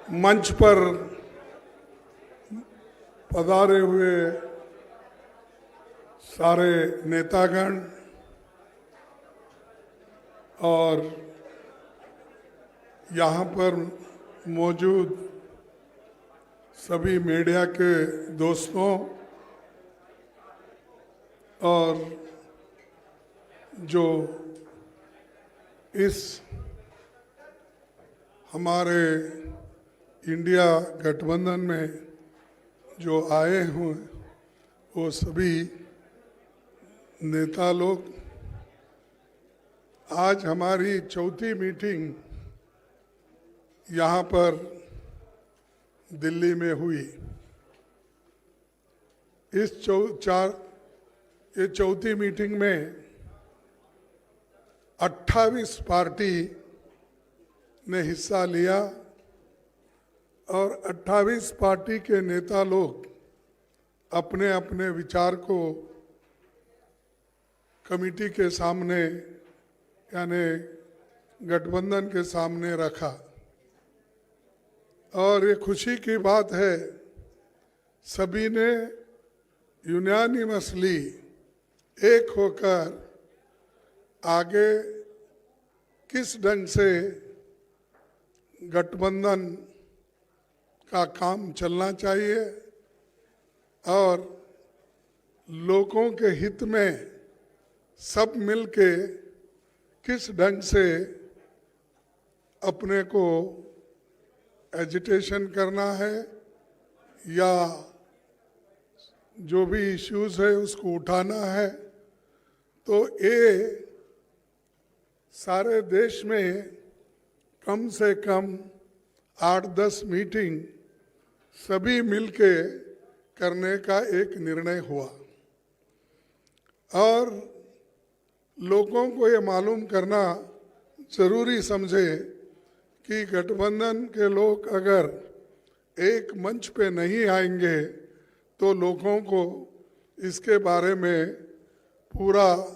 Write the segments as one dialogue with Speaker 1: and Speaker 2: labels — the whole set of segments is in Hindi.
Speaker 1: मंच पर पधारे हुए सारे नेतागण और यहाँ पर मौजूद सभी मीडिया के दोस्तों और जो इस हमारे इंडिया गठबंधन में जो आए हुए वो सभी नेता लोग, आज हमारी चौथी मीटिंग यहाँ पर दिल्ली में हुई। इस चौथी मीटिंग में 28 पार्टी ने हिस्सा लिया और 28 पार्टी के नेता लोग अपने अपने विचार को कमेटी के सामने यानी गठबंधन के सामने रखा। और ये खुशी की बात है, सभी ने यूनानिमसली एक होकर आगे किस ढंग से गठबंधन का काम चलना चाहिए और लोगों के हित में सब मिलके किस ढंग से अपने को एजिटेशन करना है या जो भी इश्यूज है उसको उठाना है। तो ये सारे देश में कम से कम 8-10 मीटिंग सभी मिलके करने का एक निर्णय हुआ और लोगों को ये मालूम करना जरूरी समझे कि गठबंधन के लोग अगर एक मंच पे नहीं आएंगे तो लोगों को इसके बारे में पूरा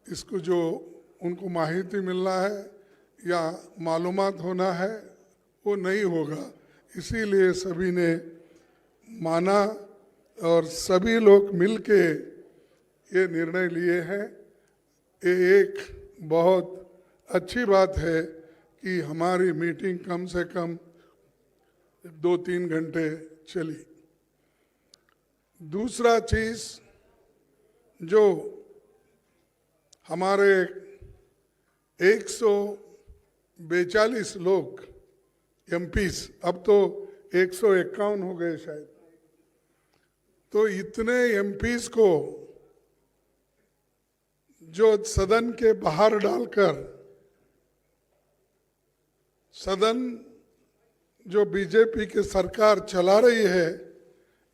Speaker 1: इसको जो उनको माहिती मिलना है या मालूमात होना है वो नहीं होगा। इसीलिए सभी ने माना और सभी लोग मिलके ये निर्णय लिए हैं। ये एक बहुत अच्छी बात है कि हमारी मीटिंग कम से कम 2-3 घंटे चली। दूसरा चीज जो हमारे 142 लोग एमपीस, अब तो 151 हो गए शायद, तो इतने एमपीस को जो सदन के बाहर डालकर सदन जो बीजेपी की सरकार चला रही है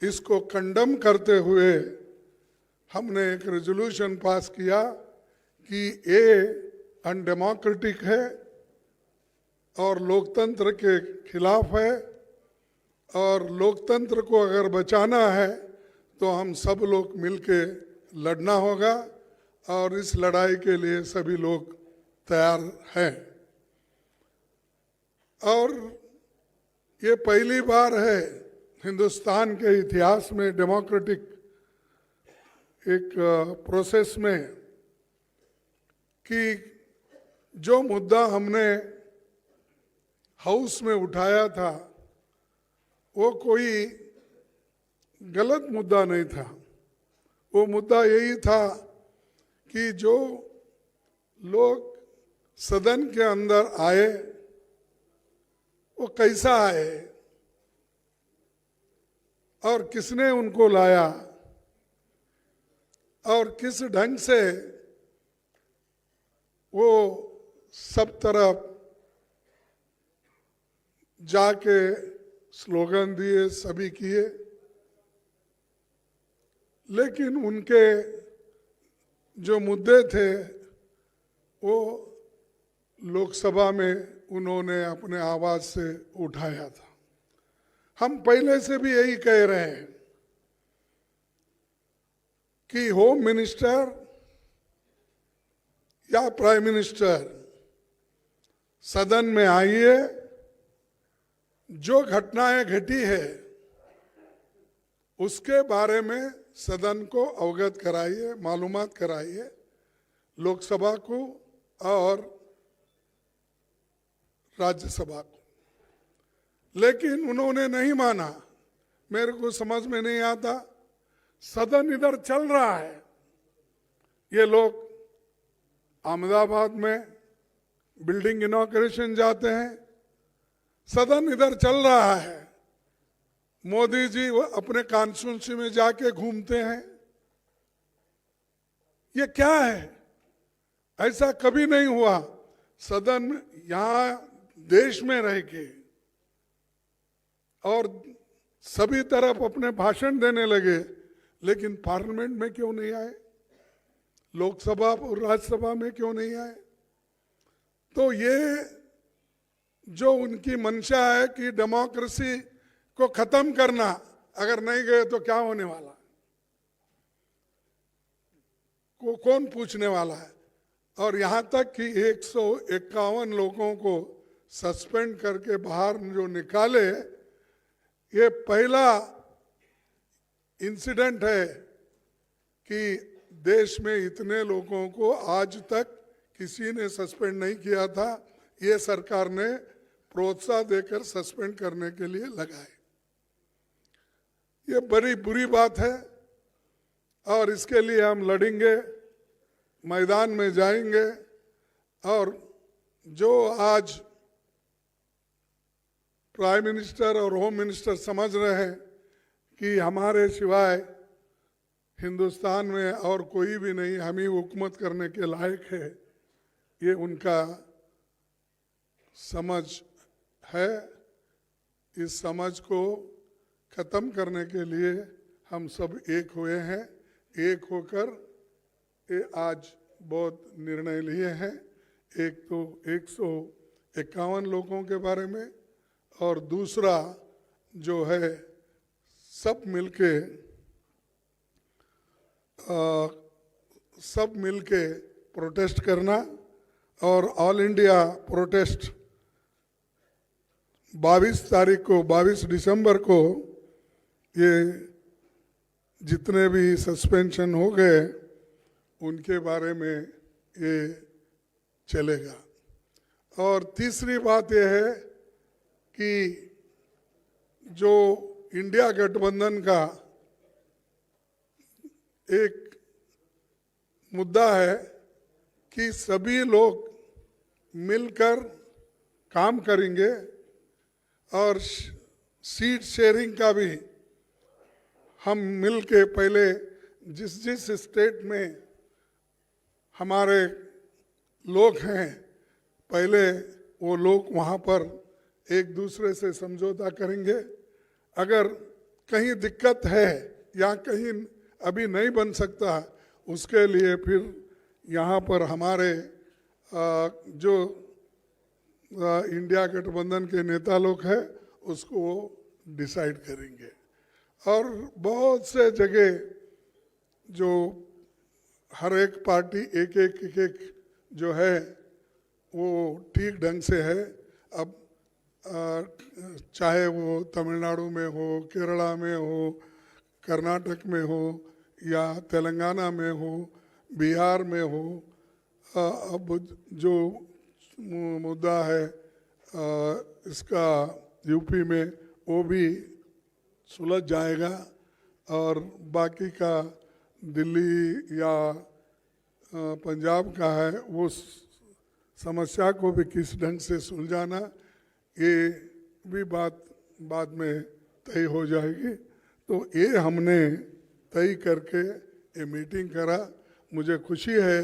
Speaker 1: इसको कंडम करते हुए हमने एक रेजोल्यूशन पास किया कि ये अनडेमोक्रेटिक है और लोकतंत्र के खिलाफ है और लोकतंत्र को अगर बचाना है तो हम सब लोग मिलके लड़ना होगा और इस लड़ाई के लिए सभी लोग तैयार हैं। और ये पहली बार है हिंदुस्तान के इतिहास में डेमोक्रेटिक एक प्रोसेस में कि जो मुद्दा हमने हाउस में उठाया था वो कोई गलत मुद्दा नहीं था। वो मुद्दा यही था कि जो लोग सदन के अंदर आए वो कैसा आए और किसने उनको लाया और किस ढंग से वो सब तरफ जाके स्लोगन दिए, सभी किए, लेकिन उनके जो मुद्दे थे वो लोकसभा में उन्होंने अपने आवाज से उठाया था। हम पहले से भी यही कह रहे हैं कि होम मिनिस्टर या प्राइम मिनिस्टर सदन में आइए, जो घटनाएं घटी है उसके बारे में सदन को अवगत कराइए, मालूमात कराइए, लोकसभा को और राज्यसभा को। लेकिन उन्होंने नहीं माना। मेरे को समझ में नहीं आता, सदन इधर चल रहा है, ये लोग अहमदाबाद में बिल्डिंग इनॉग्रेशन जाते हैं, सदन इधर चल रहा है, मोदी जी अपने कॉन्स्टिट्यूंसी में जाके घूमते हैं। ये क्या है? ऐसा कभी नहीं हुआ। सदन यहाँ देश में रह के और सभी तरफ अपने भाषण देने लगे, लेकिन पार्लियामेंट में क्यों नहीं आए? लोकसभा और राज्यसभा में क्यों नहीं आए? तो ये जो उनकी मंशा है कि डेमोक्रेसी को खत्म करना, अगर नहीं गए तो क्या होने वाला को कौन पूछने वाला है? और यहां तक कि 151 लोगों को सस्पेंड करके बाहर जो निकाले, ये पहला इंसिडेंट है कि देश में इतने लोगों को आज तक किसी ने सस्पेंड नहीं किया था। ये सरकार ने प्रोत्साहन देकर सस्पेंड करने के लिए लगाए। ये बड़ी बुरी बात है और इसके लिए हम लड़ेंगे, मैदान में जाएंगे। और जो आज प्राइम मिनिस्टर और होम मिनिस्टर समझ रहे हैं कि हमारे सिवाय हिंदुस्तान में और कोई भी नहीं, हम ही हुकूमत करने के लायक है, ये उनका समझ है। इस समझ को खत्म करने के लिए हम सब एक हुए हैं। एक होकर ये आज बहुत निर्णय लिए हैं। एक तो 151 लोगों के बारे में, और दूसरा जो है सब मिलके प्रोटेस्ट करना। और ऑल इंडिया प्रोटेस्ट 22 दिसंबर को ये जितने भी सस्पेंशन हो गए उनके बारे में ये चलेगा। और तीसरी बात यह है कि जो इंडिया गठबंधन का एक मुद्दा है कि सभी लोग मिलकर काम करेंगे और सीट शेयरिंग का भी हम मिल के पहले जिस स्टेट में हमारे लोग हैं, पहले वो लोग वहाँ पर एक दूसरे से समझौता करेंगे। अगर कहीं दिक्कत है या कहीं अभी नहीं बन सकता, उसके लिए फिर यहाँ पर हमारे जो इंडिया गठबंधन के नेता लोग हैं उसको डिसाइड करेंगे। और बहुत से जगह जो हर एक पार्टी एक जो है वो ठीक ढंग से है। अब चाहे वो तमिलनाडु में हो, केरला में हो, कर्नाटक में हो या तेलंगाना में हो, बिहार में हो, अब जो मुद्दा है इसका यूपी में, वो भी सुलझ जाएगा। और बाकी का दिल्ली या पंजाब का है, वो समस्या को भी किस ढंग से सुलझाना, ये भी बात बाद में तय हो जाएगी। तो ये हमने तय करके ये मीटिंग करा। मुझे खुशी है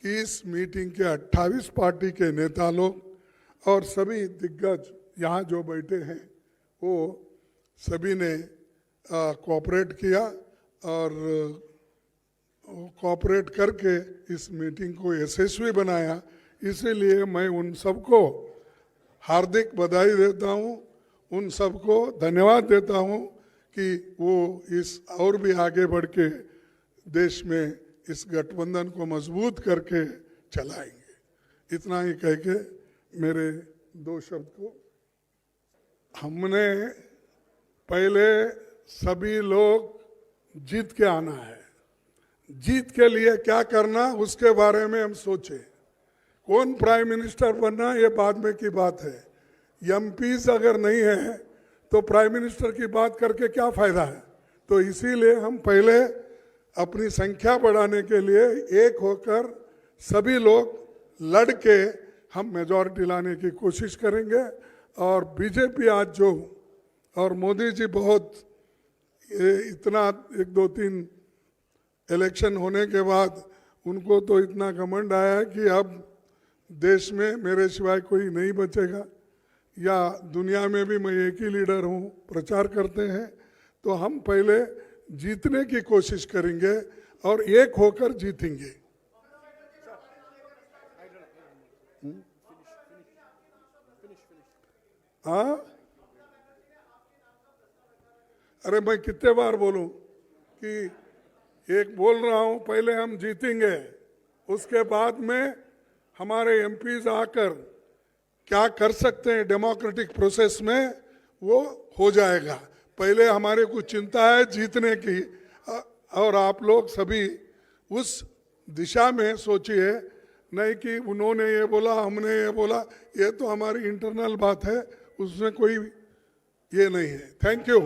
Speaker 1: कि इस मीटिंग के 28 पार्टी के नेता लोग और सभी दिग्गज यहाँ जो बैठे हैं वो सभी ने कोऑपरेट किया और कोऑपरेट करके इस मीटिंग को यशस्वी बनाया। इसीलिए मैं उन सबको हार्दिक बधाई देता हूँ, उन सबको धन्यवाद देता हूँ कि वो इस और भी आगे बढ़ के देश में इस गठबंधन को मजबूत करके चलाएंगे। इतना ही कह के मेरे 2 शब्द को हमने पहले सभी लोग जीत के आना है। जीत के लिए क्या करना उसके बारे में हम सोचे। कौन प्राइम मिनिस्टर बनना ये बाद में की बात है। एमपीज अगर नहीं है तो प्राइम मिनिस्टर की बात करके क्या फायदा है। तो इसीलिए हम पहले अपनी संख्या बढ़ाने के लिए एक होकर सभी लोग लड़ के हम मेजॉरिटी लाने की कोशिश करेंगे। और बीजेपी आज जो और मोदी जी बहुत इतना 1-2-3 इलेक्शन होने के बाद उनको तो इतना घमंड आया कि अब देश में मेरे सिवाय कोई नहीं बचेगा, या दुनिया में भी मैं एक ही लीडर हूँ प्रचार करते हैं। तो हम पहले जीतने की कोशिश करेंगे और एक होकर जीतेंगे। हाँ, अरे मैं कितने बार बोलूं कि एक बोल रहा हूं, पहले हम जीतेंगे, उसके बाद में हमारे एमपीज आकर क्या कर सकते हैं डेमोक्रेटिक प्रोसेस में वो हो जाएगा। पहले हमारे को चिंता है जीतने की, और आप लोग सभी उस दिशा में सोचिए, नहीं कि उन्होंने ये बोला हमने ये बोला। ये तो हमारी इंटरनल बात है, उसमें कोई ये नहीं है। Thank you.